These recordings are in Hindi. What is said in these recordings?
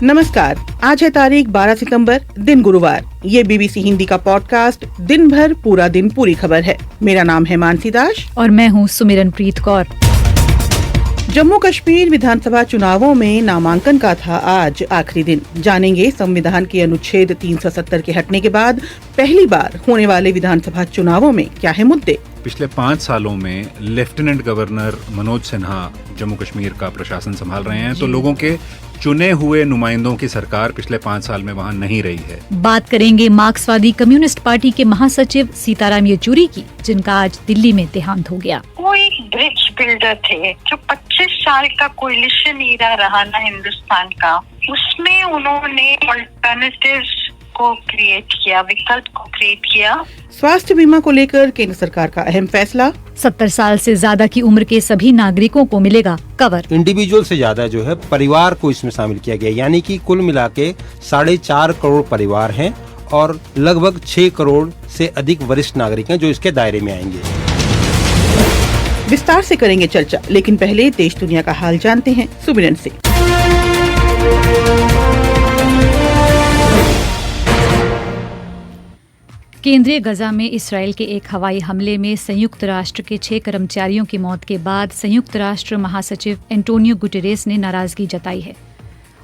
नमस्कार, आज है तारीख 12 सितंबर, दिन गुरुवार। ये बीबीसी हिंदी का पॉडकास्ट दिन भर पूरा दिन पूरी खबर है। मेरा नाम है मानसी दास और मैं हूँ सुमिरनप्रीत कौर। जम्मू कश्मीर विधानसभा चुनावों में नामांकन का था आज आखिरी दिन। जानेंगे संविधान के अनुच्छेद 370 के हटने के बाद पहली बार होने वाले विधानसभा चुनावों में क्या है मुद्दे। पिछले 5 सालों में लेफ्टिनेंट गवर्नर मनोज सिन्हा जम्मू कश्मीर का प्रशासन संभाल रहे हैं, तो लोगों के चुने हुए नुमाइंदों की सरकार पिछले 5 साल में वहाँ नहीं रही है। बात करेंगे मार्क्सवादी कम्युनिस्ट पार्टी के महासचिव सीताराम येचुरी की, जिनका आज दिल्ली में देहांत हो गया। वो एक ब्रिज बिल्डर थे जो 25 साल का कोलिशन ईरा रहा ना हिंदुस्तान का, उसमें उन्होंने अल्टरनेटिव्स को क्रिएट किया, विकल्प को क्रिएट किया। स्वास्थ्य बीमा को लेकर केंद्र सरकार का अहम फैसला। 70 साल से ज्यादा की उम्र के सभी नागरिकों को मिलेगा कवर। इंडिविजुअल से ज्यादा जो है परिवार को इसमें शामिल किया गया, यानी कि कुल मिला के 4.5 करोड़ परिवार हैं और लगभग 6 करोड़ से अधिक वरिष्ठ नागरिक हैं जो इसके दायरे में आएंगे। विस्तार से करेंगे चर्चा, लेकिन पहले देश दुनिया का हाल जानते हैं सुमिरन से। केंद्रीय गजा में इसराइल के एक हवाई हमले में संयुक्त राष्ट्र के 6 कर्मचारियों की मौत के बाद संयुक्त राष्ट्र महासचिव एंटोनियो गुटेरेस ने नाराजगी जताई है।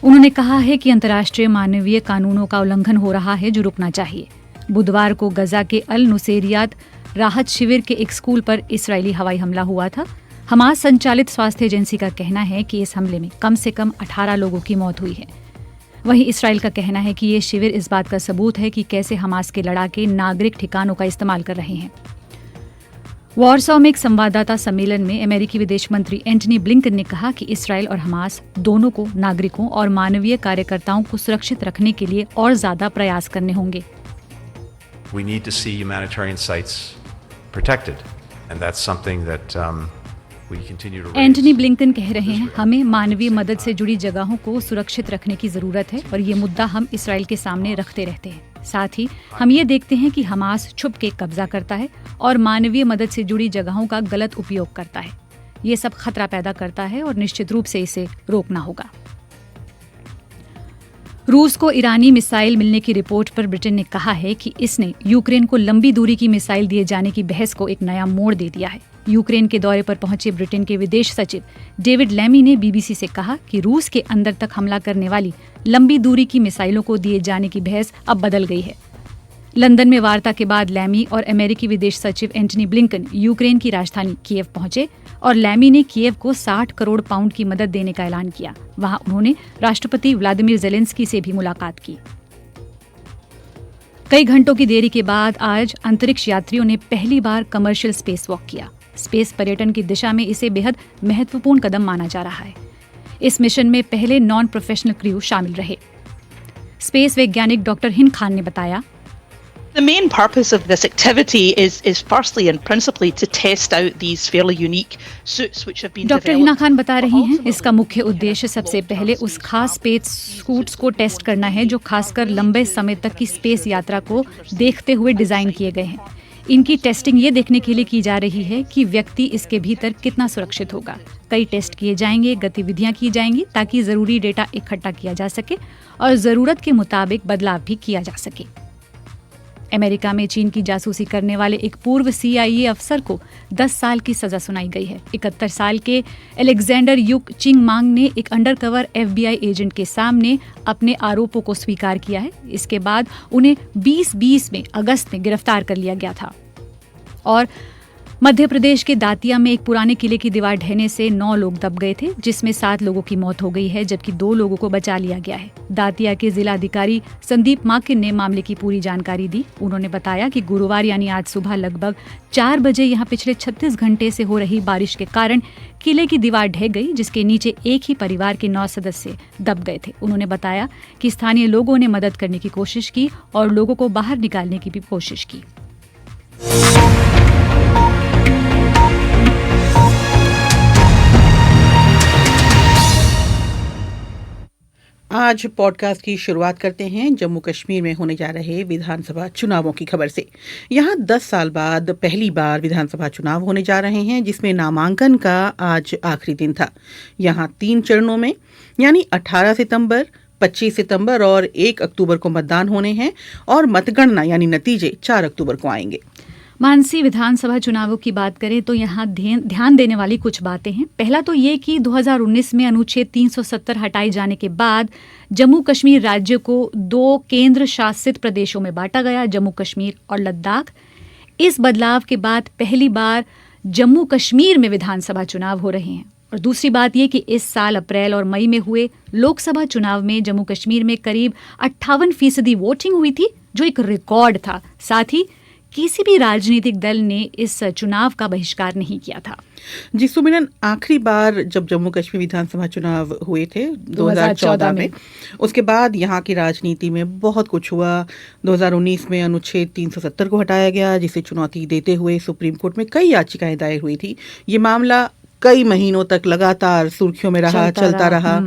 उन्होंने कहा है कि अंतर्राष्ट्रीय मानवीय कानूनों का उल्लंघन हो रहा है, जो रुकना चाहिए। बुधवार को गजा के अल नुसेरियात राहत शिविर के एक स्कूल पर इस्राएली हवाई हमला हुआ था। हमास संचालित स्वास्थ्य एजेंसी का कहना है कि इस हमले में कम से कम 18 लोगों की मौत हुई है। वहीं इसराइल का कहना है कि ये शिविर इस बात का सबूत है कि कैसे हमास के लड़ाके नागरिक ठिकानों का इस्तेमाल कर रहे हैं। वॉर्सो में एक संवाददाता सम्मेलन में अमेरिकी विदेश मंत्री एंटनी ब्लिंकन ने कहा कि इसराइल और हमास दोनों को नागरिकों और मानवीय कार्यकर्ताओं को सुरक्षित रखने के लिए और ज्यादा प्रयास करने होंगे। We need to see humanitarian sites protected, and that's something that Antony Blinken कह रहे हैं, हमें मानवीय मदद से जुड़ी जगहों को सुरक्षित रखने की जरूरत है और ये मुद्दा हम इसराइल के सामने रखते रहते हैं। साथ ही हम ये देखते हैं कि हमास छुप के कब्जा करता है और मानवीय मदद से जुड़ी जगहों का गलत उपयोग करता है। ये सब खतरा पैदा करता है और निश्चित रूप से इसे रोकना होगा। रूस को ईरानी मिसाइल मिलने की रिपोर्ट पर ब्रिटेन ने कहा है कि इसने यूक्रेन को लंबी दूरी की मिसाइल दिए जाने की बहस को एक नया मोड़ दे दिया है। यूक्रेन के दौरे पर पहुंचे ब्रिटेन के विदेश सचिव डेविड लैमी ने बीबीसी से कहा कि रूस के अंदर तक हमला करने वाली लंबी दूरी की मिसाइलों को दिए जाने की बहस अब बदल गई है। लंदन में वार्ता के बाद लैमी और अमेरिकी विदेश सचिव एंटनी ब्लिंकन यूक्रेन की राजधानी कीव पहुंचे और लैमी ने कीव को 60 करोड़ पाउंड की मदद देने का ऐलान किया। वहां उन्होंने राष्ट्रपति व्लादिमीर ज़ेलेंस्की से भी मुलाकात की। कई घंटों की देरी के बाद आज अंतरिक्ष यात्रियों ने पहली बार कमर्शियल स्पेस वॉक किया। स्पेस पर्यटन की दिशा में इसे बेहद महत्वपूर्ण कदम माना जा रहा है। इस मिशन में पहले नॉन प्रोफेशनल क्रू शामिल रहे। स्पेस वैज्ञानिक डॉक्टर हिन खान ने बताया, The main purpose of this activity is firstly and principally to test out these fairly unique suits which have been doctor Hina Khan बता रही हैं, इसका मुख्य उद्देश्य सबसे पहले उस खास स्पेस सूट्स को टेस्ट करना है जो खासकर लंबे समय तक की स्पेस यात्रा को देखते हुए डिजाइन किए गए हैं। इनकी टेस्टिंग ये देखने के लिए की जा रही है कि व्यक्ति इसके भीतर कितना सुरक्षित होगा। कई टेस्ट किए जाएंगे, गतिविधियां की जाएंगी ताकि जरूरी डेटा इकट्ठा किया जा सके और जरूरत के मुताबिक बदलाव भी किया जा सके। अमेरिका में चीन की जासूसी करने वाले एक पूर्व CIA अफसर को 10 साल की सजा सुनाई गई है। 71 साल के एलेक्जेंडर युक चिंग मांग ने एक अंडरकवर FBI एजेंट के सामने अपने आरोपों को स्वीकार किया है। इसके बाद उन्हें 2020 में अगस्त में गिरफ्तार कर लिया गया था। और मध्य प्रदेश के दातिया में एक पुराने किले की दीवार ढहने से 9 लोग दब गए थे, जिसमें 7 लोगों की मौत हो गई है, जबकि 2 लोगों को बचा लिया गया है। दातिया के जिलाधिकारी संदीप माकिन ने मामले की पूरी जानकारी दी। उन्होंने बताया कि गुरुवार यानी आज सुबह लगभग 4 बजे यहाँ पिछले 36 घंटे से हो रही बारिश के कारण किले की दीवार ढह गई, जिसके नीचे एक ही परिवार के 9 सदस्य दब गए थे। उन्होंने बताया कि स्थानीय लोगों ने मदद करने की कोशिश की और लोगों को बाहर निकालने की भी कोशिश की। आज पॉडकास्ट की शुरुआत करते हैं जम्मू कश्मीर में होने जा रहे विधानसभा चुनावों की खबर से। यहाँ 10 साल बाद पहली बार विधानसभा चुनाव होने जा रहे हैं, जिसमें नामांकन का आज आखिरी दिन था। यहाँ 3 चरणों में यानी 18 सितंबर, 25 सितंबर और 1 अक्टूबर को मतदान होने हैं और मतगणना यानी नतीजे 4 अक्टूबर को आएंगे। मानसी, विधानसभा चुनावों की बात करें तो यहाँ ध्यान देने वाली कुछ बातें हैं। पहला तो ये कि 2019 में अनुच्छेद 370 हटाए जाने के बाद जम्मू कश्मीर राज्य को 2 केंद्र शासित प्रदेशों में बांटा गया, जम्मू कश्मीर और लद्दाख। इस बदलाव के बाद पहली बार जम्मू कश्मीर में विधानसभा चुनाव हो रहे हैं। और दूसरी बात यह कि इस साल अप्रैल और मई में हुए लोकसभा चुनाव में जम्मू कश्मीर में करीब 58% वोटिंग हुई थी, जो एक रिकॉर्ड था। साथ ही किसी भी राजनीतिक दल ने इस चुनाव का बहिष्कार नहीं किया था। जी सुमिरन, आखिरी बार जब जम्मू कश्मीर विधानसभा चुनाव हुए थे 2014 में, उसके बाद यहाँ की राजनीति में बहुत कुछ हुआ। 2019 में अनुच्छेद 370 को हटाया गया, जिसे चुनौती देते हुए सुप्रीम कोर्ट में कई याचिकाएं दायर हुई थी। ये मामला कई महीनों तक लगातार सुर्खियों में रहा, चलता रहा।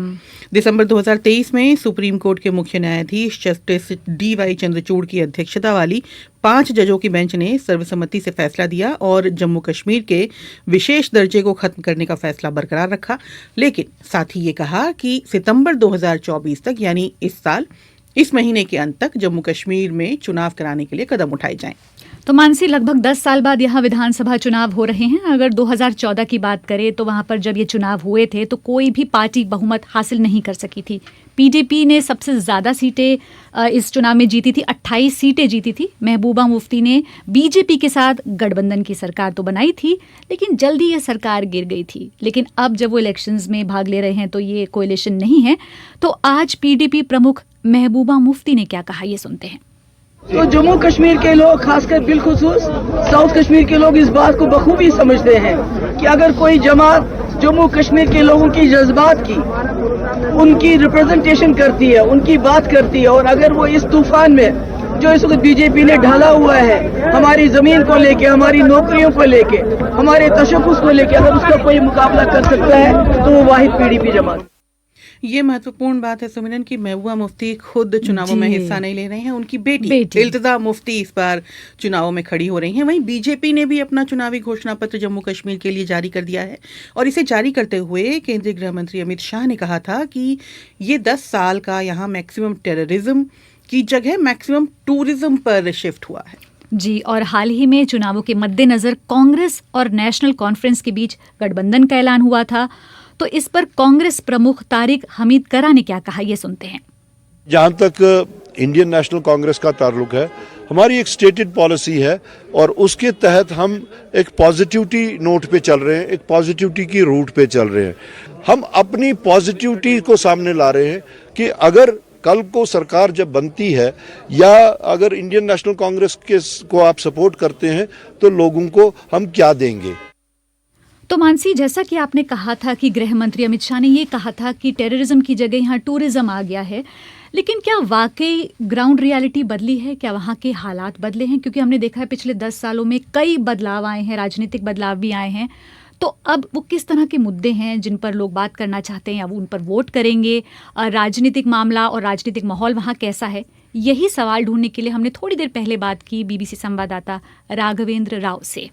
दिसंबर 2023 में सुप्रीम कोर्ट के मुख्य न्यायाधीश जस्टिस DY चंद्रचूड़ की अध्यक्षता वाली 5 जजों की बेंच ने सर्वसम्मति से फैसला दिया और जम्मू कश्मीर के विशेष दर्जे को खत्म करने का फैसला बरकरार रखा। लेकिन साथ ही ये कहा कि सितंबर 2024 तक यानी इस साल, इस महीने के अंत तक जम्मू कश्मीर में चुनाव कराने के लिए कदम उठाए जाएं। तो मानसी, लगभग 10 साल बाद यहाँ विधानसभा चुनाव हो रहे हैं। अगर 2014 की बात करें तो वहाँ पर जब ये चुनाव हुए थे तो कोई भी पार्टी बहुमत हासिल नहीं कर सकी थी। PDP ने सबसे ज़्यादा सीटें इस चुनाव में जीती थी, 28 सीटें जीती थी। महबूबा मुफ्ती ने BJP के साथ गठबंधन की सरकार तो बनाई थी, लेकिन जल्दी ये सरकार गिर गई थी। लेकिन अब जब वो इलेक्शंस में भाग ले रहे हैं तो ये कोalition नहीं है। तो आज PDP प्रमुख महबूबा मुफ्ती ने क्या कहा, ये सुनते हैं। तो जम्मू कश्मीर के लोग, खासकर बिलखुसूस साउथ कश्मीर के लोग, इस बात को बखूबी समझते हैं कि अगर कोई जमात जम्मू कश्मीर के लोगों की जज्बात की, उनकी रिप्रेजेंटेशन करती है, उनकी बात करती है, और अगर वो इस तूफान में जो इस वक्त BJP ने ढाला हुआ है हमारी जमीन को लेके, हमारी नौकरियों को लेके, हमारे तशक्कुस को लेके, अगर उसका कोई मुकाबला कर सकता है तो वो वाहिद PDP जमात। ये महत्वपूर्ण बात है सुमिरन की महबूबा मुफ्ती खुद चुनावों में हिस्सा नहीं ले रहे हैं, उनकी बेटी इल्तिजा मुफ्ती इस बार चुनावों में खड़ी हो रही हैं। वहीं BJP ने भी अपना चुनावी घोषणा पत्र जम्मू कश्मीर के लिए जारी कर दिया है और इसे जारी करते हुए केंद्रीय गृह मंत्री अमित शाह ने कहा था कि ये 10 साल का यहाँ मैक्सिमम टेररिज्म की जगह मैक्सिमम टूरिज्म पर शिफ्ट हुआ है। जी, और हाल ही में चुनावों के मद्देनजर कांग्रेस और नेशनल कॉन्फ्रेंस के बीच गठबंधन का ऐलान हुआ था। तो इस पर कांग्रेस प्रमुख तारिक हमीद करा ने क्या कहा, ये सुनते हैं। जहां तक इंडियन नेशनल कांग्रेस का ताल्लुक है, हमारी एक स्टेटेड पॉलिसी है और उसके तहत हम एक पॉजिटिविटी नोट पे चल रहे हैं, एक पॉजिटिविटी की रूट पे चल रहे हैं। हम अपनी पॉजिटिविटी को सामने ला रहे हैं कि अगर कल को सरकार जब बनती है या अगर इंडियन नेशनल कांग्रेस को आप सपोर्ट करते हैं तो लोगों को हम क्या देंगे। तो मानसी, जैसा कि आपने कहा था कि गृह मंत्री अमित शाह ने ये कहा था कि टेररिज्म की जगह यहाँ टूरिज्म आ गया है, लेकिन क्या वाकई ग्राउंड रियलिटी बदली है? क्या वहाँ के हालात बदले हैं? क्योंकि हमने देखा है पिछले 10 सालों में कई बदलाव आए हैं, राजनीतिक बदलाव भी आए हैं। तो अब वो किस तरह के मुद्दे हैं जिन पर लोग बात करना चाहते हैं, अब उन पर वोट करेंगे? राजनीतिक मामला और राजनीतिक माहौल वहाँ कैसा है? यही सवाल ढूंढने के लिए हमने थोड़ी देर पहले बात की BBC संवाददाता राघवेंद्र राव से।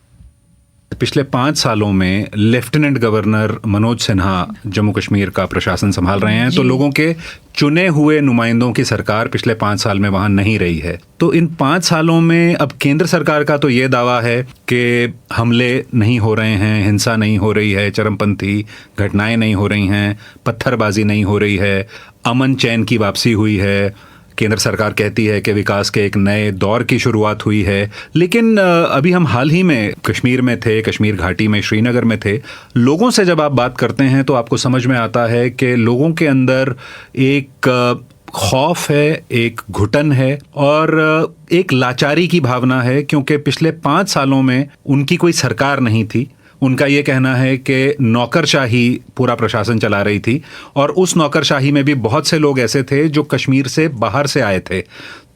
पिछले 5 सालों में लेफ्टिनेंट गवर्नर मनोज सिन्हा जम्मू कश्मीर का प्रशासन संभाल रहे हैं, तो लोगों के चुने हुए नुमाइंदों की सरकार पिछले 5 साल में वहां नहीं रही है। तो इन 5 सालों में अब केंद्र सरकार का तो ये दावा है कि हमले नहीं हो रहे हैं, हिंसा नहीं हो रही है, चरमपंथी घटनाएं नहीं हो रही हैं, पत्थरबाजी नहीं हो रही है, अमन चैन की वापसी हुई है। केंद्र सरकार कहती है कि विकास के एक नए दौर की शुरुआत हुई है। लेकिन अभी हम हाल ही में कश्मीर में थे, कश्मीर घाटी में, श्रीनगर में थे। लोगों से जब आप बात करते हैं तो आपको समझ में आता है कि लोगों के अंदर एक खौफ है, एक घुटन है और एक लाचारी की भावना है, क्योंकि पिछले 5 सालों में उनकी कोई सरकार नहीं थी। उनका ये कहना है कि नौकरशाही पूरा प्रशासन चला रही थी और उस नौकरशाही में भी बहुत से लोग ऐसे थे जो कश्मीर से बाहर से आए थे,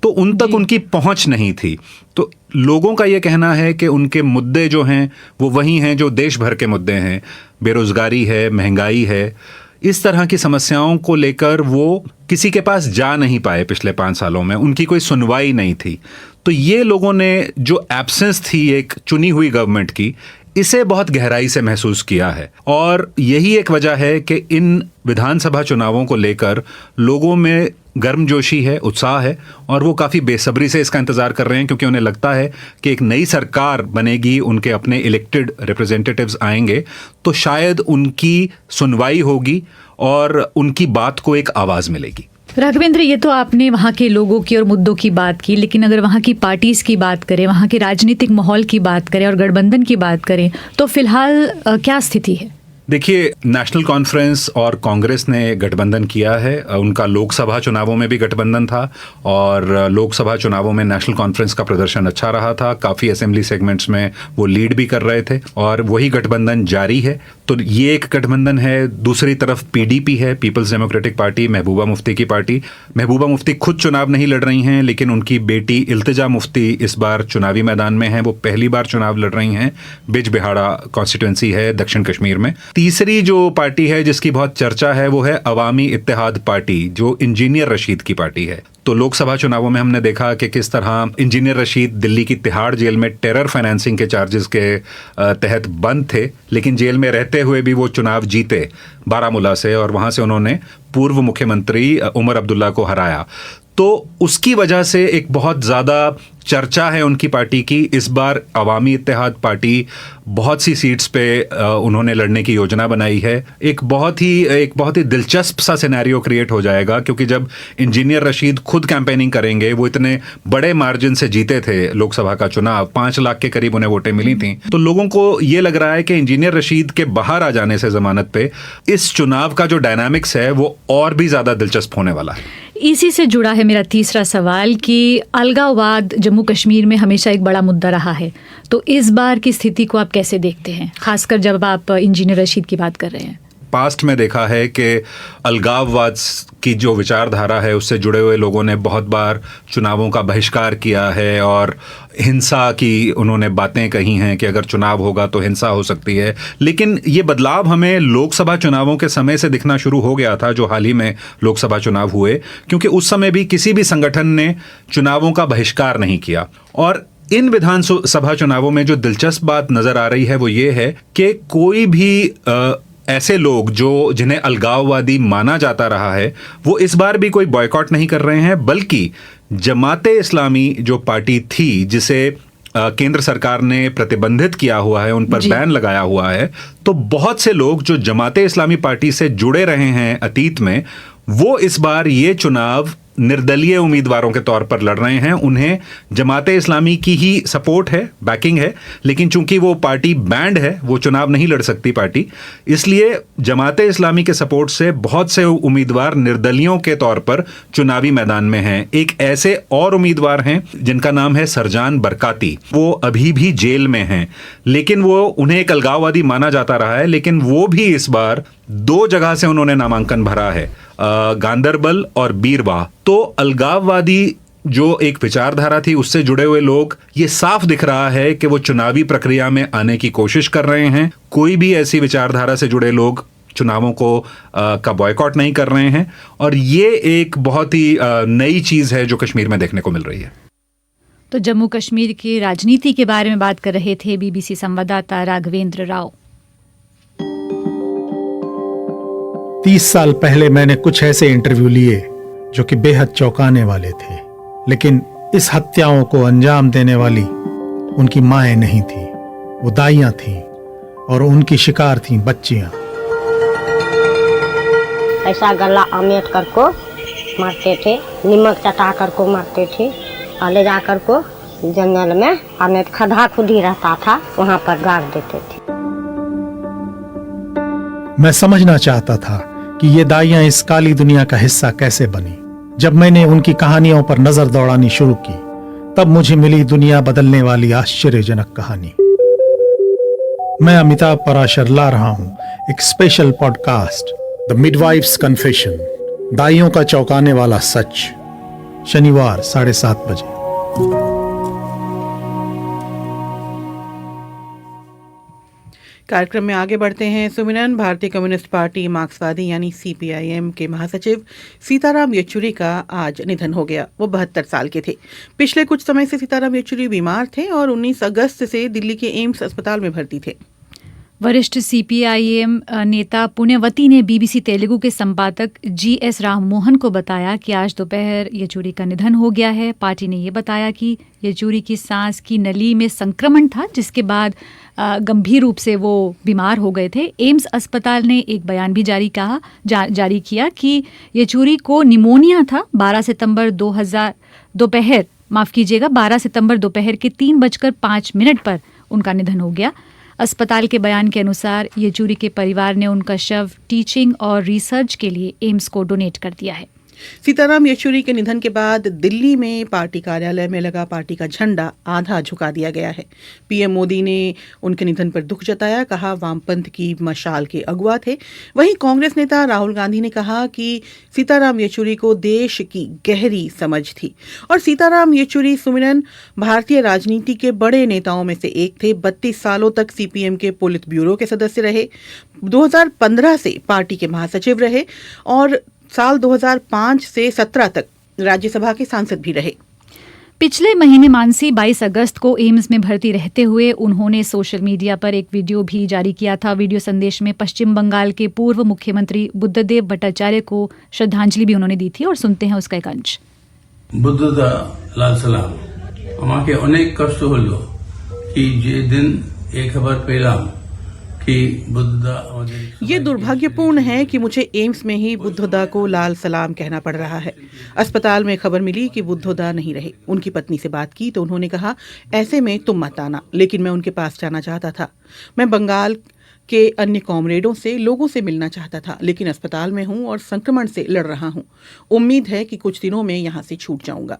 तो उन तक उनकी पहुंच नहीं थी। तो लोगों का ये कहना है कि उनके मुद्दे जो हैं वो वही हैं जो देश भर के मुद्दे हैं। बेरोजगारी है, महंगाई है, इस तरह की समस्याओं को लेकर वो किसी के पास जा नहीं पाए। पिछले 5 सालों में उनकी कोई सुनवाई नहीं थी। तो ये लोगों ने जो एब्सेंस थी एक चुनी हुई गवर्नमेंट की, इसे बहुत गहराई से महसूस किया है। और यही एक वजह है कि इन विधानसभा चुनावों को लेकर लोगों में गर्मजोशी है, उत्साह है, और वो काफ़ी बेसब्री से इसका इंतज़ार कर रहे हैं, क्योंकि उन्हें लगता है कि एक नई सरकार बनेगी, उनके अपने इलेक्टेड रिप्रेजेंटेटिव्स आएंगे, तो शायद उनकी सुनवाई होगी और उनकी बात को एक आवाज़ मिलेगी। राघवेंद्र, ये तो आपने वहाँ के लोगों की और मुद्दों की बात की, लेकिन अगर वहाँ की पार्टीज की बात करें, वहाँ के राजनीतिक माहौल की बात करें और गठबंधन की बात करें, तो फिलहाल क्या स्थिति है? देखिए, नेशनल कॉन्फ्रेंस और कांग्रेस ने गठबंधन किया है। उनका लोकसभा चुनावों में भी गठबंधन था और लोकसभा चुनावों में नेशनल कॉन्फ्रेंस का प्रदर्शन अच्छा रहा था। काफ़ी असेंबली सेगमेंट्स में वो लीड भी कर रहे थे और वही गठबंधन जारी है। तो ये एक गठबंधन है। दूसरी तरफ पीडीपी है, peoples democratic party, Mehbooba Mufti की पार्टी। महबूबा मुफ्ती खुद चुनाव नहीं लड़ रही हैं, लेकिन उनकी बेटी इल्तिजा मुफ्ती इस बार चुनावी मैदान में हैं। वो पहली बार चुनाव लड़ रही हैं। बिजबिहाड़ा कॉन्स्टिट्यूंसी है दक्षिण कश्मीर में। तीसरी जो पार्टी है जिसकी बहुत चर्चा है वो है अवामी इत्तेहाद पार्टी, जो इंजीनियर रशीद की पार्टी है। तो लोकसभा चुनावों में हमने देखा कि किस तरह इंजीनियर रशीद दिल्ली की तिहाड़ जेल में टेरर फाइनेंसिंग के चार्जेस के तहत बंद थे, लेकिन जेल में रहते हुए भी वो चुनाव जीते बारामूला से, और वहां से उन्होंने पूर्व मुख्यमंत्री उमर अब्दुल्ला को हराया। तो उसकी वजह से एक बहुत ज़्यादा चर्चा है उनकी पार्टी की। इस बार अवामी इत्तेहाद पार्टी बहुत सी सीट्स पे उन्होंने लड़ने की योजना बनाई है। एक बहुत ही दिलचस्प सा सिनेरियो क्रिएट हो जाएगा, क्योंकि जब इंजीनियर रशीद खुद कैंपेनिंग करेंगे, वो इतने बड़े मार्जिन से जीते थे लोकसभा का चुनाव, 5 लाख के करीब उन्हें वोटें मिली थी। तो लोगों को ये लग रहा है कि इंजीनियर रशीद के बाहर आ जाने से जमानत पे इस चुनाव का जो डायनामिक्स है वो और भी ज़्यादा दिलचस्प होने वाला है। इसी से जुड़ा है मेरा तीसरा सवाल कि अलगाववाद जम्मू कश्मीर में हमेशा एक बड़ा मुद्दा रहा है, तो इस बार की स्थिति को आप कैसे देखते हैं, खासकर जब आप इंजीनियर रशीद की बात कर रहे हैं? पास्ट में देखा है कि अलगाववाद की जो विचारधारा है उससे जुड़े हुए लोगों ने बहुत बार चुनावों का बहिष्कार किया है और हिंसा की उन्होंने बातें कही हैं कि अगर चुनाव होगा तो हिंसा हो सकती है। लेकिन ये बदलाव हमें लोकसभा चुनावों के समय से दिखना शुरू हो गया था, जो हाल ही में लोकसभा चुनाव हुए, क्योंकि उस समय भी किसी भी संगठन ने चुनावों का बहिष्कार नहीं किया। और इन विधानसभा चुनावों में जो दिलचस्प बात नजर आ रही है वो ये है कि कोई भी ऐसे लोग जिन्हें अलगाववादी माना जाता रहा है, वो इस बार भी कोई बॉयकॉट नहीं कर रहे हैं, बल्कि जमाते इस्लामी जो पार्टी थी जिसे केंद्र सरकार ने प्रतिबंधित किया हुआ है, उन पर बैन लगाया हुआ है, तो बहुत से लोग जो जमाते इस्लामी पार्टी से जुड़े रहे हैं अतीत में, वो इस बार ये चुनाव निर्दलीय उम्मीदवारों के तौर पर लड़ रहे हैं। उन्हें जमाते इस्लामी की ही सपोर्ट है, बैकिंग है, लेकिन चूंकि वो पार्टी बैंड है, वो चुनाव नहीं लड़ सकती पार्टी, इसलिए जमाते इस्लामी के सपोर्ट से बहुत से उम्मीदवार निर्दलियों के तौर पर चुनावी मैदान में हैं। एक ऐसे और उम्मीदवार हैं जिनका नाम है सरजान बरकाती। वो अभी भी जेल में हैं, लेकिन उन्हें एक अलगाववादी माना जाता रहा है, लेकिन वो भी इस बार 2 जगह से उन्होंने नामांकन भरा है, गांदरबल और बीरवा। तो अलगाववादी जो एक विचारधारा थी उससे जुड़े हुए लोग, ये साफ दिख रहा है कि वो चुनावी प्रक्रिया में आने की कोशिश कर रहे हैं। कोई भी ऐसी विचारधारा से जुड़े लोग चुनावों का बॉयकॉट नहीं कर रहे हैं, और ये एक बहुत ही नई चीज है जो कश्मीर में देखने को मिल रही है। तो जम्मू कश्मीर की राजनीति के बारे में बात कर रहे थे बीबीसी संवाददाता राघवेंद्र राव। 30 साल पहले मैंने कुछ ऐसे इंटरव्यू लिए जो कि बेहद चौंकाने वाले थे, लेकिन इस हत्याओं को अंजाम देने वाली उनकी माएं नहीं थी, वो दाइयां थीं, और उनकी शिकार थीं बच्चियां। ऐसा गला अमेट कर को मारते थे, नमक चटा कर को मारते थे, और ले जाकर को जंगल में अमेट खदा खुदी रहता था, वहां पर गाड़ देते थे। मैं समझना चाहता था कि ये दाइयां इस काली दुनिया का हिस्सा कैसे बनी। जब मैंने उनकी कहानियों पर नजर दौड़ानी शुरू की, तब मुझे मिली दुनिया बदलने वाली आश्चर्यजनक कहानी। मैं अमिताभ पराशर ला रहा हूं एक special podcast, the midwife's confession, दाइयों का चौंकाने वाला सच, शनिवार 7:30 बजे। कार्यक्रम में आगे बढ़ते हैं सुमिरन। भारतीय कम्युनिस्ट पार्टी मार्क्सवादी यानी CPIM के महासचिव सीताराम येचुरी का आज निधन हो गया। वो 72 साल के थे। पिछले कुछ समय से सीताराम येचुरी बीमार थे और 19 अगस्त से दिल्ली के एम्स अस्पताल में भर्ती थे। वरिष्ठ CPIM नेता पुण्यवती ने BBC तेलुगु के संपादक GS राममोहन को बताया कि आज दोपहर येचुरी का निधन हो गया है। पार्टी ने ये बताया कि येचुरी की सांस की नली में संक्रमण था, जिसके बाद गंभीर रूप से वो बीमार हो गए थे। एम्स अस्पताल ने एक बयान भी जारी किया कि येचुरी को निमोनिया था। 12 सितंबर दोपहर 3:05 पर उनका निधन हो गया। अस्पताल के बयान के अनुसार येचुरी के परिवार ने उनका शव टीचिंग और रिसर्च के लिए एम्स को डोनेट कर दिया है। सीताराम येचुरी के निधन के बाद दिल्ली में पार्टी कार्यालय में लगा पार्टी का झंडा आधा झुका दिया गया है। PM मोदी ने उनके निधन पर दुख जताया, कहा वामपंथ की मशाल के अगुवा थे। वहीं कांग्रेस नेता राहुल गांधी ने कहा कि सीताराम येचुरी को देश की गहरी समझ थी। और सीताराम येचुरी सुमिरन भारतीय राजनीति के बड़े नेताओं में से एक थे। 32 सालों तक CPM के पोलित ब्यूरो के सदस्य रहे। 2015 से पार्टी के महासचिव रहे और साल 2005 से 17 तक राज्यसभा के सांसद भी रहे। पिछले महीने मानसी 22 अगस्त को एम्स में भर्ती रहते हुए उन्होंने सोशल मीडिया पर एक वीडियो भी जारी किया था। वीडियो संदेश में पश्चिम बंगाल के पूर्व मुख्यमंत्री बुद्धदेव भट्टाचार्य को श्रद्धांजलि भी उन्होंने दी थी और सुनते हैं उसका एक अंश। बुद्धदा लाल सलाम আমাকে অনেক কষ্ট হলো कि যে दिन एक खबर পেলাম कि बुद्धदा ये दुर्भाग्यपूर्ण है कि मुझे एम्स में ही बुद्धदा को लाल सलाम कहना पड़ रहा है। अस्पताल में खबर मिली कि बुद्धदा नहीं रहे। उनकी पत्नी से बात की तो उन्होंने कहा ऐसे में तुम मत आना, लेकिन मैं उनके पास जाना चाहता था। मैं बंगाल के अन्य कॉमरेडों से लोगों से मिलना चाहता था, लेकिन अस्पताल में हूं और संक्रमण से लड़ रहा हूं। उम्मीद है कि कुछ दिनों में यहां से छूट जाऊंगा।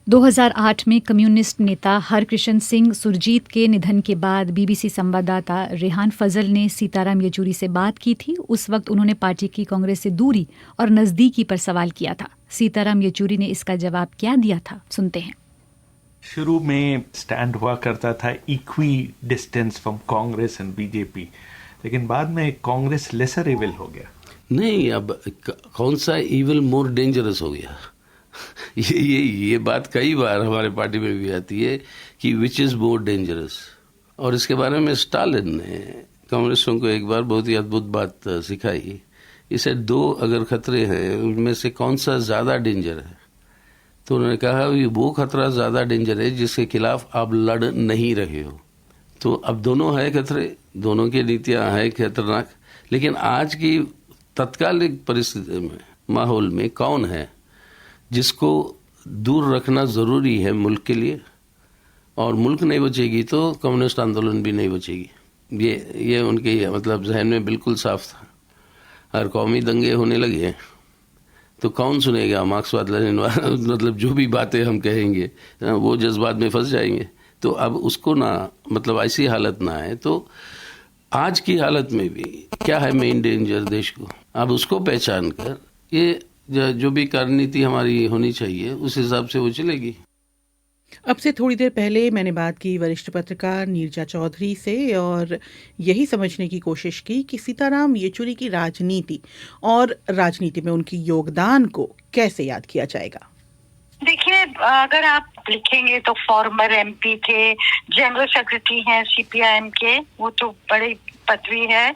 2008 में कम्युनिस्ट नेता हरकृष्ण सिंह सुरजीत के निधन के बाद BBC संवाददाता रेहान फजल ने सीताराम येचुरी से बात की थी। उस वक्त उन्होंने पार्टी की कांग्रेस से दूरी और नजदीकी पर सवाल किया था। सीताराम येचुरी ने इसका जवाब क्या दिया था, सुनते हैं। शुरू में स्टैंड हुआ करता था equi distance from Congress and BJP, लेकिन बाद में कांग्रेस लेसर इविल हो गया। नहीं, अब कौन सा इविल मोर डेंजरस हो गया। ये बात कई बार हमारे पार्टी में भी आती है कि विच इज मोर डेंजरस, और इसके बारे में स्टालिन ने कम्युनिस्टों को एक बार बहुत ही अद्भुत बात सिखाई। इसे 2 अगर खतरे हैं उनमें से कौन सा ज्यादा डेंजर है, तो उन्होंने कहा वो खतरा ज्यादा डेंजर है जिसके खिलाफ आप लड़ नहीं रहे हो। तो अब दोनों है खतरे, दोनों की नीतियां है खतरनाक, लेकिन आज की तत्कालिक परिस्थिति में माहौल में कौन है जिसको दूर रखना जरूरी है मुल्क के लिए, और मुल्क नहीं बचेगी तो कम्युनिस्ट आंदोलन भी नहीं बचेगी। ये उनके मतलब जहन में बिल्कुल साफ था। हर कौमी दंगे होने लगे तो कौन सुनेगा मार्क्सवाद लेनिनवाद, मतलब जो भी बातें हम कहेंगे वो जज्बात में फंस जाएंगे। तो अब उसको ना मतलब ऐसी हालत ना है। तो आज की हालत में भी क्या है मेन डेंजर देश को, अब उसको पहचान कर ये जो भी कार्यनीति हमारी होनी चाहिए उस हिसाब से वो चलेगी। अब से थोड़ी देर पहले मैंने बात की वरिष्ठ पत्रकार नीरजा चौधरी से और यही समझने की कोशिश की कि सीताराम येचुरी की राजनीति और राजनीति में उनकी योगदान को कैसे याद किया जाएगा। देखिए, अगर आप लिखेंगे तो फॉर्मर MP थे, जनरल सेक्रेटरी हैं CPIM के, वो तो बड़ी पदवी है,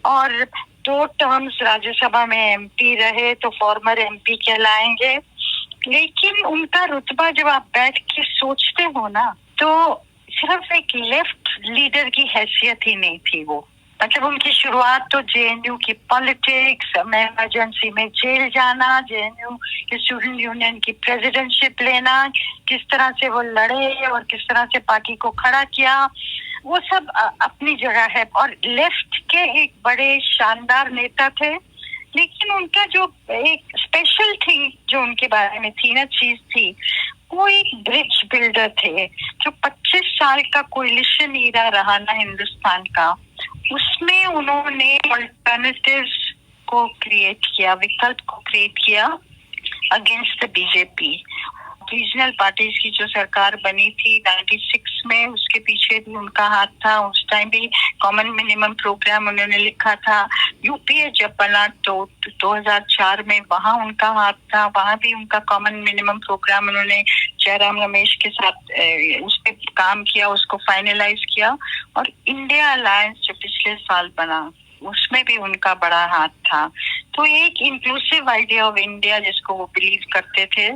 और 2 टर्म्स राज्यसभा में MP रहे तो फॉर्मर MP कहलाएंगे। लेकिन उनका रुतबा जब आप बैठ के सोचते हो ना, तो सिर्फ एक लेफ्ट लीडर की हैसियत ही नहीं थी वो। मतलब उनकी शुरुआत तो JNU की पॉलिटिक्स में, इमरजेंसी में जेल जाना, JNU के स्टूडेंट यूनियन की प्रेसिडेंटशिप लेना, किस तरह से वो लड़े और किस तरह से पार्टी को खड़ा किया, वो सब अपनी जगह है। और लेफ्ट के एक बड़े शानदार नेता थे, लेकिन उनका जो एक स्पेशल थी जो उनके बारे में थी ना चीज थी, वो एक ब्रिज बिल्डर थे। जो 25 साल का कोलिशन ईरा रहा ना हिंदुस्तान का, उसमें उन्होंने अल्टरनेटिव्स को क्रिएट किया, विकल्प को क्रिएट किया against the BJP। Regional parties की जो सरकार बनी थी 96 में, उसके पीछे भी उनका हाथ था। उस टाइम भी कॉमन मिनिमम प्रोग्राम उन्होंने लिखा था। यूपीए जब बना तो 2004 में वहाँ उनका हाथ था, वहाँ भी उनका कॉमन मिनिमम प्रोग्राम उन्होंने जयराम रमेश के साथ उस पर काम किया, उसको फाइनलाइज किया। और इंडिया अलायंस जो पिछले साल बना उसमें भी उनका बड़ा हाथ था। तो एक इंक्लूसिव आइडिया ऑफ इंडिया जिसको वो बिलीव करते थे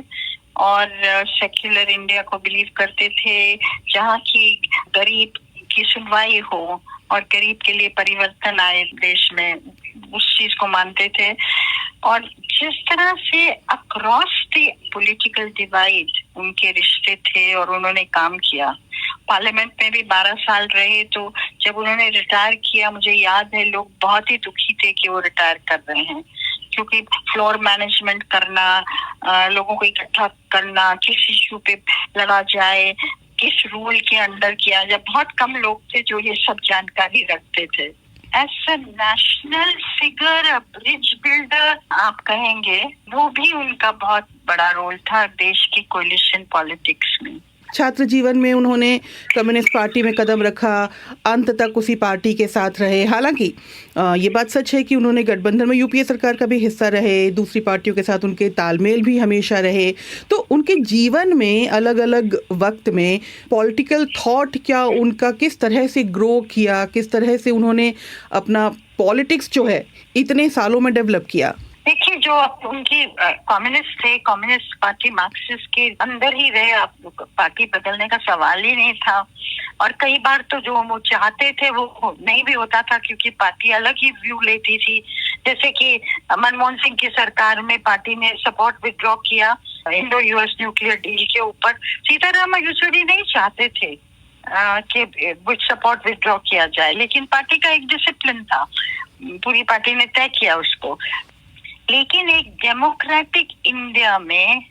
और सेक्युलर इंडिया को बिलीव करते थे, जहाँ की गरीब की सुनवाई हो और गरीब के लिए परिवर्तन आए देश में, उस चीज को मानते थे। और जिस तरह से अक्रॉस द पॉलिटिकल डिवाइड उनके रिश्ते थे और उन्होंने काम किया, पार्लियामेंट में भी 12 साल रहे। तो जब उन्होंने रिटायर किया, मुझे याद है लोग बहुत ही दुखी थे कि वो रिटायर कर रहे हैं, क्योंकि फ्लोर मैनेजमेंट करना, लोगों को इकट्ठा करना, किस इश्यू पे लड़ा जाए, किस रूल के अंडर किया जाए, बहुत कम लोग थे जो ये सब जानकारी रखते थे। As a national figure, bridge builder आप कहेंगे, वो भी उनका बहुत बड़ा रोल था देश की कोलिशन पॉलिटिक्स में। छात्र जीवन में उन्होंने कम्युनिस्ट पार्टी में कदम रखा, अंत तक उसी पार्टी के साथ रहे। हालांकि ये बात सच है कि उन्होंने गठबंधन में यूपीए सरकार का भी हिस्सा रहे, दूसरी पार्टियों के साथ उनके तालमेल भी हमेशा रहे। तो उनके जीवन में अलग अलग वक्त में पॉलिटिकल थॉट क्या उनका किस तरह से ग्रो किया, किस तरह से उन्होंने अपना पॉलिटिक्स जो है इतने सालों में डेवलप किया? देखिए, जो उनकी कम्युनिस्ट थे, कम्युनिस्ट पार्टी मार्क्सिस्ट के अंदर ही रहे, आप पार्टी बदलने का सवाल ही नहीं था। और कई बार तो जो वो चाहते थे वो नहीं भी होता था, क्योंकि पार्टी अलग ही व्यू लेती थी। जैसे कि मनमोहन सिंह की सरकार में पार्टी ने सपोर्ट विड्रॉ किया इंडो यूएस न्यूक्लियर डील के ऊपर। सीताराम येचुरी नहीं चाहते थे कि सपोर्ट विड्रॉ किया जाए, लेकिन पार्टी का एक डिसिप्लिन था, पूरी पार्टी ने तय किया उसको। लेकिन एक डेमोक्रेटिक इंडिया में,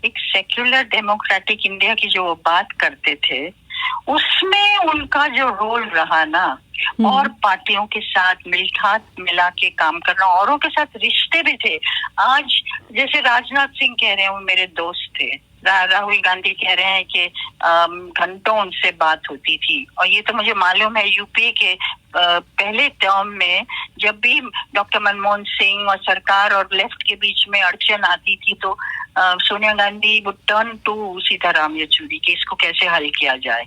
एक सेक्युलर डेमोक्रेटिक इंडिया की जो वो बात करते थे, उसमें उनका जो रोल रहा ना, और पार्टियों के साथ मिला के काम करना, औरों के साथ रिश्ते भी थे। आज जैसे राजनाथ सिंह कह रहे हैं वो मेरे दोस्त थे, राहुल गांधी कह रहे हैं कि घंटों उनसे बात होती थी। और ये तो मुझे मालूम है यूपीए के पहले टर्म में जब भी डॉक्टर मनमोहन सिंह और सरकार और लेफ्ट के बीच में अड़चन आती थी तो Sonia Gandhi would turn to Sitaram Yechury कि इसको कैसे हल किया जाए।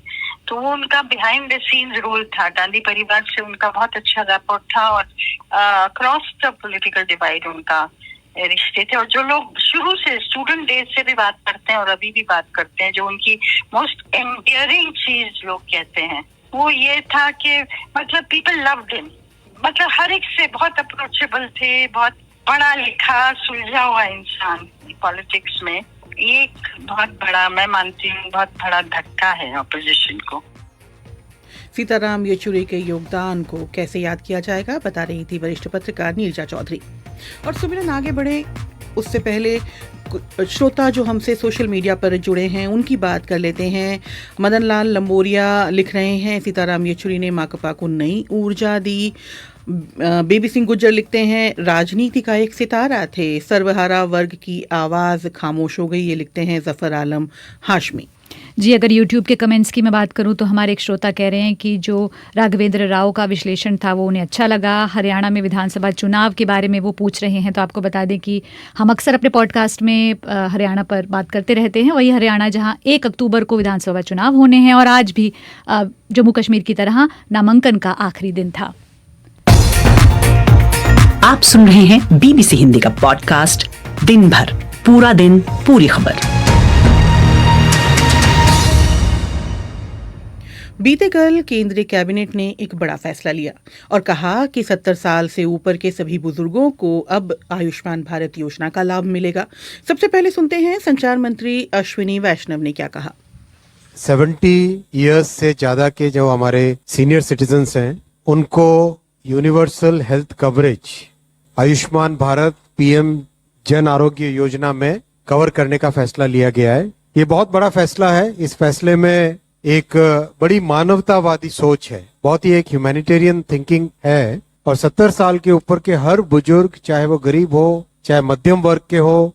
तो वो उनका बिहाइंड द सीन्स रोल था। गांधी परिवार से उनका बहुत अच्छा रैपोर्ट था और क्रॉस द पॉलिटिकल डिवाइड उनका रिश्ते थे। और जो लोग शुरू से स्टूडेंट डेज से भी बात करते हैं और अभी भी बात करते हैं, जो उनकी मोस्ट एंडियरिंग चीज लोग कहते हैं, वो ये था कि मतलब पीपल लव्ड हिम, मतलब हर एक से बहुत अप्रोचेबल थे, बहुत पढ़ा लिखा सुलझा हुआ इंसान पॉलिटिक्स में। एक बहुत बड़ा, मैं मानती हूँ, बहुत बड़ा धक्का है ऑपोजिशन को। सीताराम येचुरी के योगदान को कैसे याद किया जाएगा, बता रही थी वरिष्ठ पत्रकार नीरजा चौधरी। और सुमिरन, आगे बढ़े उससे पहले श्रोता जो हमसे सोशल मीडिया पर जुड़े हैं उनकी बात कर लेते हैं। मदन लाल लंबोरिया लिख रहे हैं, सीताराम येचुरी ने माकपा को नई ऊर्जा दी। बेबी सिंह गुज्जर लिखते हैं, राजनीति का एक सितारा थे, सर्वहारा वर्ग की आवाज़ खामोश हो गई। ये लिखते हैं जफर आलम हाशमी। जी, अगर YouTube के कमेंट्स की मैं बात करूं तो हमारे एक श्रोता कह रहे हैं कि जो राघवेंद्र राव का विश्लेषण था वो उन्हें अच्छा लगा। हरियाणा में विधानसभा चुनाव के बारे में वो पूछ रहे हैं। तो आपको बता दें कि हम अक्सर अपने पॉडकास्ट में हरियाणा पर बात करते रहते हैं। वही हरियाणा जहां 1 अक्टूबर को विधानसभा चुनाव होने हैं और आज भी जम्मू कश्मीर की तरह नामांकन का आखिरी दिन था। आप सुन रहे हैं BBC हिंदी का पॉडकास्ट दिन भर, पूरा दिन, पूरी खबर। बीते कल केंद्रीय कैबिनेट ने एक बड़ा फैसला लिया और कहा कि 70 साल से ऊपर के सभी बुजुर्गों को अब आयुष्मान भारत योजना का लाभ मिलेगा। सबसे पहले सुनते हैं संचार मंत्री अश्विनी वैष्णव ने क्या कहा। 70 इयर्स से ज्यादा के जो हमारे सीनियर सिटीजन्स हैं उनको universal health coverage Ayushman Bharat PM Jan Arogya Yojana में कवर करने का फैसला लिया गया है। ये बहुत बड़ा फैसला है। इस फैसले में एक बड़ी मानवतावादी सोच है, बहुत ही एक ह्यूमैनिटेरियन थिंकिंग है। और 70 साल के ऊपर के हर बुजुर्ग, चाहे वो गरीब हो, चाहे मध्यम वर्ग के हो,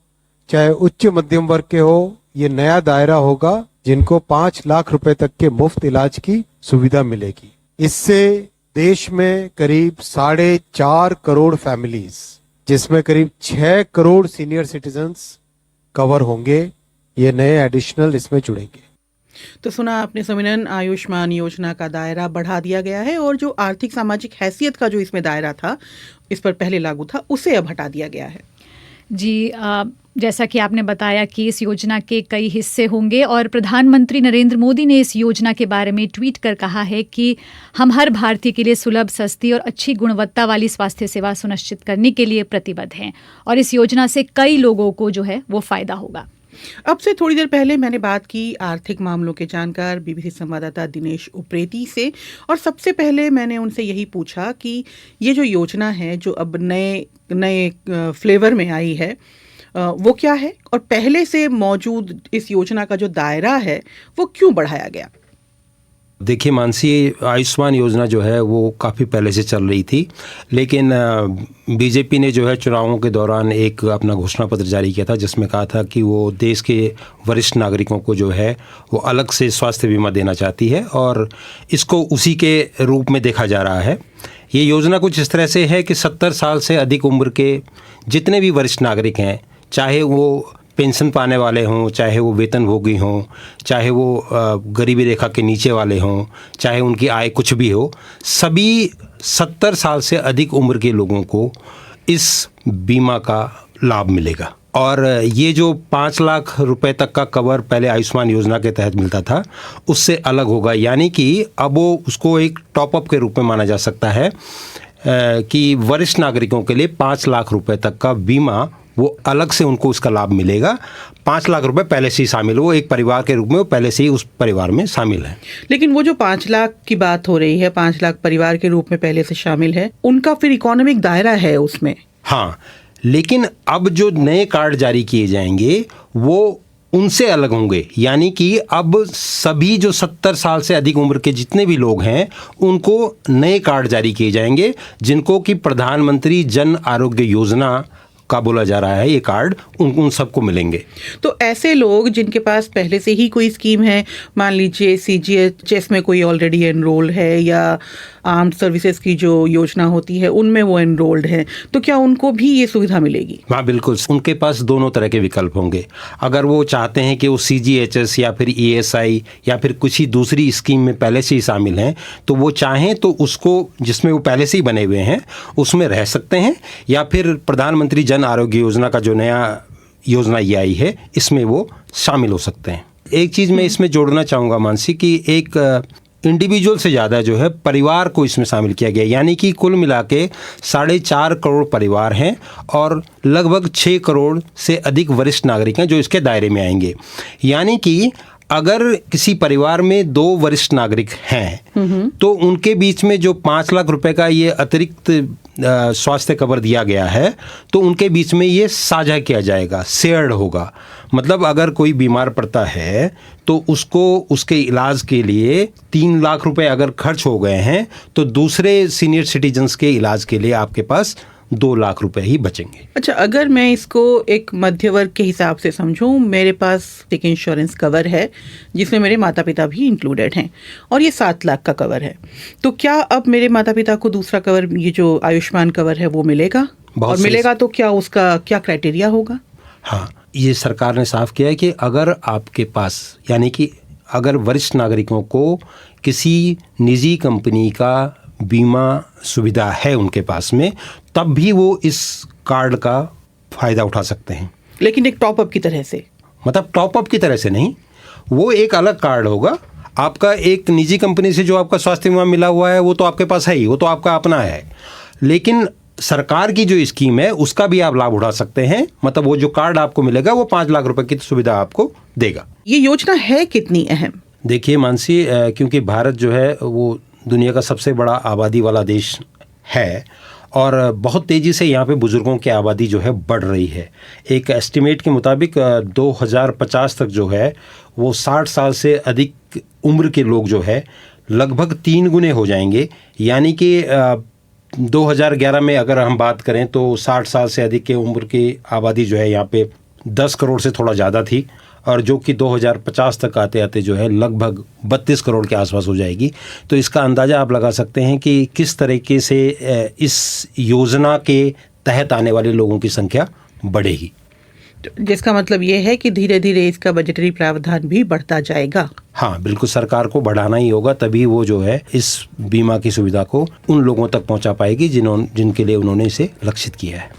चाहे उच्च मध्यम वर्ग के हो, ये नया दायरा होगा जिनको 5 लाख रुपए तक के मुफ्त इलाज की सुविधा मिलेगी। इससे देश में करीब 4.5 करोड़ फैमिलीज, जिसमें करीब 6 करोड़ सीनियर सिटीजन्स कवर होंगे। ये नए एडिशनल इसमें जुड़ेंगे। तो सुना आपने सुमिरन, आयुष्मान योजना का दायरा बढ़ा दिया गया है और जो आर्थिक सामाजिक हैसियत का जो इसमें दायरा था, इस पर पहले लागू था, उसे अब हटा दिया गया है। जी, जैसा कि आपने बताया कि इस योजना के कई हिस्से होंगे और प्रधानमंत्री नरेंद्र मोदी ने इस योजना के बारे में ट्वीट कर कहा है कि हम हर भारतीय के लिए सुलभ, सस्ती और अच्छी गुणवत्ता वाली स्वास्थ्य सेवा सुनिश्चित करने के लिए प्रतिबद्ध हैं और इस योजना से कई लोगों को जो है वो फ़ायदा होगा। अब से थोड़ी देर पहले मैंने बात की आर्थिक मामलों के जानकार बीबीसी संवाददाता दिनेश उप्रेती से और सबसे पहले मैंने उनसे यही पूछा कि ये जो योजना है जो अब नए फ्लेवर में आई है वो क्या है और पहले से मौजूद इस योजना का जो दायरा है वो क्यों बढ़ाया गया। देखिए मानसी, आयुष्मान योजना जो है वो काफ़ी पहले से चल रही थी, लेकिन बीजेपी ने जो है चुनावों के दौरान एक अपना घोषणा पत्र जारी किया था जिसमें कहा था कि वो देश के वरिष्ठ नागरिकों को जो है वो अलग से स्वास्थ्य बीमा देना चाहती है और इसको उसी के रूप में देखा जा रहा है। ये योजना कुछ इस तरह से है कि 70 साल से अधिक उम्र के जितने भी वरिष्ठ नागरिक हैं, चाहे वो पेंशन पाने वाले हों, चाहे वो वेतनभोगी हों, चाहे वो गरीबी रेखा के नीचे वाले हों, चाहे उनकी आय कुछ भी हो, सभी 70 साल से अधिक उम्र के लोगों को इस बीमा का लाभ मिलेगा। और ये जो 5 लाख रुपए तक का कवर पहले आयुष्मान योजना के तहत मिलता था उससे अलग होगा, यानी कि अब वो उसको एक टॉपअप के रूप में माना जा सकता है कि वरिष्ठ नागरिकों के लिए 5 लाख रुपए तक का बीमा वो अलग से उनको उसका लाभ मिलेगा। 5 लाख रुपए पहले से ही शामिल, वो एक परिवार के रूप में वो pहले से ही उस परिवार में शामिल है। लेकिन वो जो 5 लाख की बात हो रही है, 5 लाख परिवार के रूप में पहले से शामिल है, उनका फिर इकोनॉमिक दायरा है उसमें। हाँ, लेकिन अब जो नए कार्ड जारी किए जाएंगे वो उनसे अलग होंगे, यानी कि अब सभी जो 70 साल से अधिक उम्र के जितने भी लोग हैं उनको नए कार्ड जारी किए जाएंगे जिनको कि प्रधानमंत्री जन आरोग्य योजना का बोला जा रहा है, ये कार्ड उन सबको मिलेंगे। तो ऐसे लोग जिनके पास पहले से ही कोई स्कीम है, मान लीजिए CGHS में कोई ऑलरेडी एनरोल्ड है या आर्म्ड सर्विसेज की जो योजना होती है उनमें वो एनरोल्ड है, तो क्या उनको भी ये सुविधा मिलेगी? हाँ बिल्कुल, उनके पास दोनों तरह के विकल्प होंगे। अगर वो चाहते हैं कि वो CGHS या फिर ESI या फिर कुछ ही दूसरी स्कीम में पहले से ही शामिल हैं, तो वो चाहें तो उसको जिसमें वो पहले से ही बने हुए हैं उसमें रह सकते हैं, या फिर प्रधानमंत्री जन आरोग्य योजना का जो नया योजना ये आई है इसमें वो शामिल हो सकते हैं। एक चीज़ मैं इसमें जोड़ना चाहूँगा मानसी कि एक इंडिविजुअल से ज़्यादा जो है परिवार को इसमें शामिल किया गया, यानी कि कुल मिला के 4.5 करोड़ परिवार हैं और लगभग 6 करोड़ से अधिक वरिष्ठ नागरिक हैं जो इसके दायरे में आएंगे। यानी कि अगर किसी परिवार में 2 वरिष्ठ नागरिक हैं तो उनके बीच में जो 5 लाख रुपए का ये अतिरिक्त स्वास्थ्य कवर दिया गया है तो उनके बीच में ये साझा किया जाएगा, शेयर्ड होगा। मतलब अगर कोई बीमार पड़ता है तो उसको उसके इलाज के लिए 3 लाख रुपए अगर खर्च हो गए हैं तो दूसरे सीनियर सिटीजन्स के इलाज के लिए आपके पास 2 लाख रुपए ही बचेंगे। अच्छा, अगर मैं इसको एक मध्य वर्ग के हिसाब से समझूं, मेरे पास एक इंश्योरेंस कवर है जिसमें मेरे माता पिता भी इंक्लूडेड हैं और ये 7 लाख का कवर है, तो क्या अब मेरे माता पिता को दूसरा कवर, ये जो आयुष्मान कवर है वो मिलेगा? और मिलेगा तो क्या उसका क्या क्राइटेरिया होगा? हाँ, ये सरकार ने साफ किया है कि अगर आपके पास, यानी कि अगर वरिष्ठ नागरिकों को किसी निजी कंपनी का बीमा सुविधा है उनके पास में, तब भी वो इस कार्ड का फ़ायदा उठा सकते हैं। लेकिन एक टॉपअप की तरह से? मतलब टॉपअप की तरह से नहीं, वो एक अलग कार्ड होगा। आपका एक निजी कंपनी से जो आपका स्वास्थ्य बीमा मिला हुआ है वो तो आपके पास है ही, वो तो आपका अपना है, लेकिन सरकार की जो स्कीम है उसका भी आप लाभ उठा सकते हैं। मतलब वो जो कार्ड आपको मिलेगा वो 5 लाख रुपए की सुविधा आपको देगा। ये योजना है कितनी अहम? देखिए मानसी, क्योंकि भारत जो है वो दुनिया का सबसे बड़ा आबादी वाला देश है और बहुत तेज़ी से यहाँ पे बुज़ुर्गों की आबादी जो है बढ़ रही है। एक एस्टिमेट के मुताबिक 2050 तक जो है वो 60 साल से अधिक उम्र के लोग जो है लगभग 3 गुने हो जाएंगे। यानी कि 2011 में अगर हम बात करें तो 60 साल से अधिक के उम्र की आबादी जो है यहाँ पे 10 करोड़ से थोड़ा ज़्यादा थी, और जो कि 2050 तक आते आते जो है लगभग 32 करोड़ के आसपास हो जाएगी। तो इसका अंदाज़ा आप लगा सकते हैं कि किस तरीके से इस योजना के तहत आने वाले लोगों की संख्या बढ़ेगी। जिसका मतलब ये है कि धीरे धीरे इसका बजटरी प्रावधान भी बढ़ता जाएगा। हाँ बिल्कुल, सरकार को बढ़ाना ही होगा, तभी वो जो है इस बीमा की सुविधा को उन लोगों तक पहुंचा पाएगी जिनके लिए उन्होंने इसे लक्षित किया है।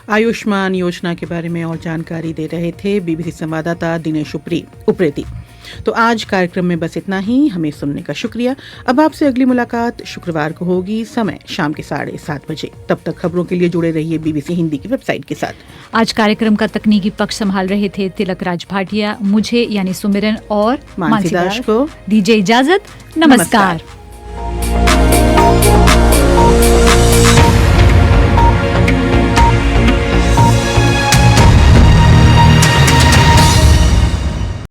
आयुष्मान योजना के बारे में और जानकारी दे रहे थे बीबीसी संवाददाता दिनेश उप्रेती। तो आज कार्यक्रम में बस इतना ही। हमें सुनने का शुक्रिया। अब आपसे अगली मुलाकात शुक्रवार को होगी, समय शाम के 7:30 बजे। तब तक खबरों के लिए जुड़े रहिए बीबीसी हिंदी की वेबसाइट के साथ। आज कार्यक्रम का तकनीकी पक्ष संभाल रहे थे तिलक राज भाटिया। मुझे यानी सुमिरन और मानसी दास को दीजिए इजाजत। नमस्कार।